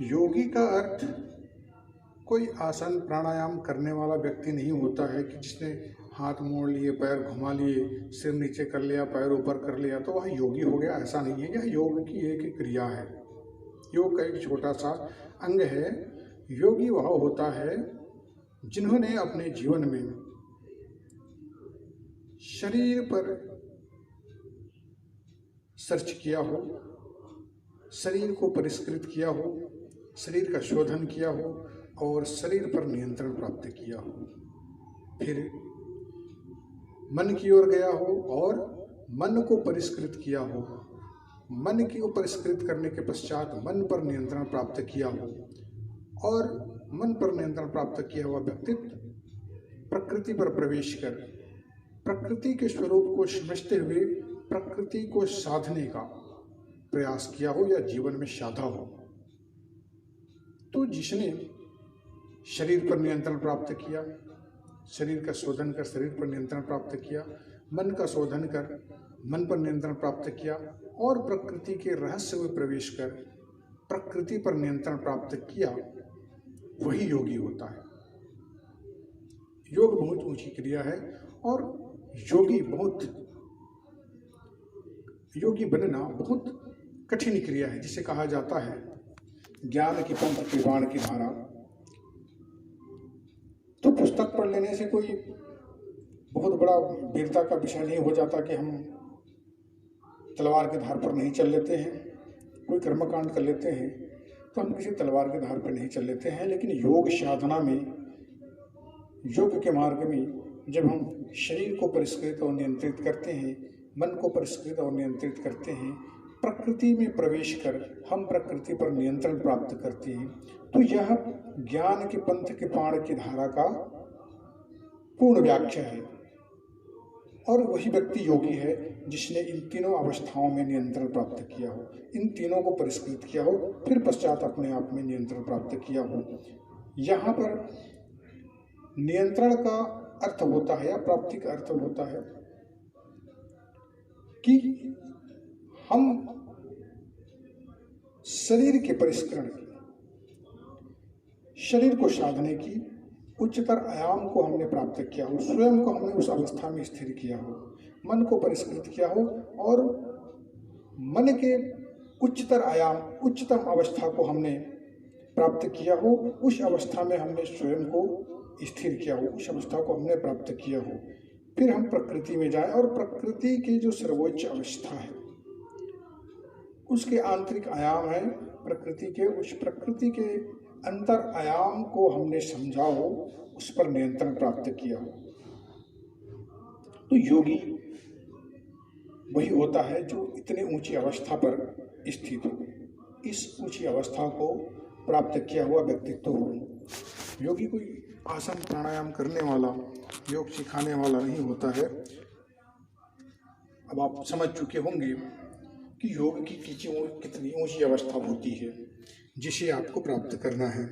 योगी का अर्थ कोई आसन प्राणायाम करने वाला व्यक्ति नहीं होता है कि जिसने हाथ मोड़ लिए, पैर घुमा लिए, सिर नीचे कर लिया, पैर ऊपर कर लिया तो वह योगी हो गया। ऐसा नहीं है। यह योग की एक क्रिया है, योग का एक छोटा सा अंग है। योगी वह होता है जिन्होंने अपने जीवन में शरीर पर सर्च किया हो, शरीर को परिष्कृत किया हो, शरीर का शोधन किया हो और शरीर पर नियंत्रण प्राप्त किया हो, फिर मन की ओर गया हो और मन को परिष्कृत किया हो, मन को परिष्कृत करने के पश्चात मन पर नियंत्रण प्राप्त किया हो और मन पर नियंत्रण प्राप्त किया हुआ व्यक्तित्व प्रकृति पर प्रवेश कर प्रकृति के स्वरूप को समझते हुए प्रकृति को साधने का प्रयास किया हो या जीवन में साधा हो। तो जिसने शरीर पर नियंत्रण प्राप्त किया, शरीर का शोधन कर शरीर पर नियंत्रण प्राप्त किया, मन का शोधन कर मन पर नियंत्रण प्राप्त किया और प्रकृति के रहस्य में प्रवेश कर प्रकृति पर नियंत्रण प्राप्त किया, वही योगी होता है। योग बहुत ऊंची क्रिया है और योगी बनना बहुत कठिन क्रिया है, जिसे कहा जाता है ज्ञान की पंथ की बाण की धारा। तो पुस्तक पढ़ लेने से कोई बहुत बड़ा वीरता का विषय नहीं हो जाता कि हम तलवार के धार पर नहीं चल लेते हैं। कोई कर्मकांड कर लेते हैं तो हम किसी तलवार के धार पर नहीं चल लेते हैं, लेकिन योग साधना में, योग के मार्ग में जब हम शरीर को परिष्कृत और नियंत्रित करते हैं, मन को परिष्कृत और नियंत्रित करते हैं, प्रकृति में प्रवेश कर हम प्रकृति पर नियंत्रण प्राप्त करते हैं, तो यह ज्ञान के पंथ के बाण की धारा का पूर्ण व्याख्या है। और वही व्यक्ति योगी है जिसने इन तीनों अवस्थाओं में नियंत्रण प्राप्त किया हो, इन तीनों को परिष्कृत किया हो, फिर पश्चात अपने आप में नियंत्रण प्राप्त किया हो। यहाँ पर नियंत्रण का अर्थ होता है या प्राप्ति का अर्थ होता है कि हम शरीर के परिष्करण की, शरीर को साधने की उच्चतर आयाम को हमने प्राप्त किया हो, स्वयं को हमने उस अवस्था में स्थिर किया हो, मन को परिष्कृत किया हो और मन के उच्चतर आयाम, उच्चतम अवस्था को हमने प्राप्त किया हो, उस अवस्था में हमने स्वयं को स्थिर किया हो, उस अवस्था को हमने प्राप्त किया हो। फिर हम प्रकृति में जाएं और प्रकृति की जो सर्वोच्च अवस्था है, उसके आंतरिक आयाम है प्रकृति के, उस प्रकृति के अंतर आयाम को हमने समझा हो, उस पर नियंत्रण प्राप्त किया हो। तो योगी वही होता है जो इतनी ऊंची अवस्था पर स्थित हो, इस ऊंची अवस्था को प्राप्त किया हुआ व्यक्तित्व हो। योगी कोई आसन प्राणायाम करने वाला, योग सिखाने वाला नहीं होता है। अब आप समझ चुके होंगे कि योग की कितनी ऊंची अवस्था होती है जिसे आपको प्राप्त करना है।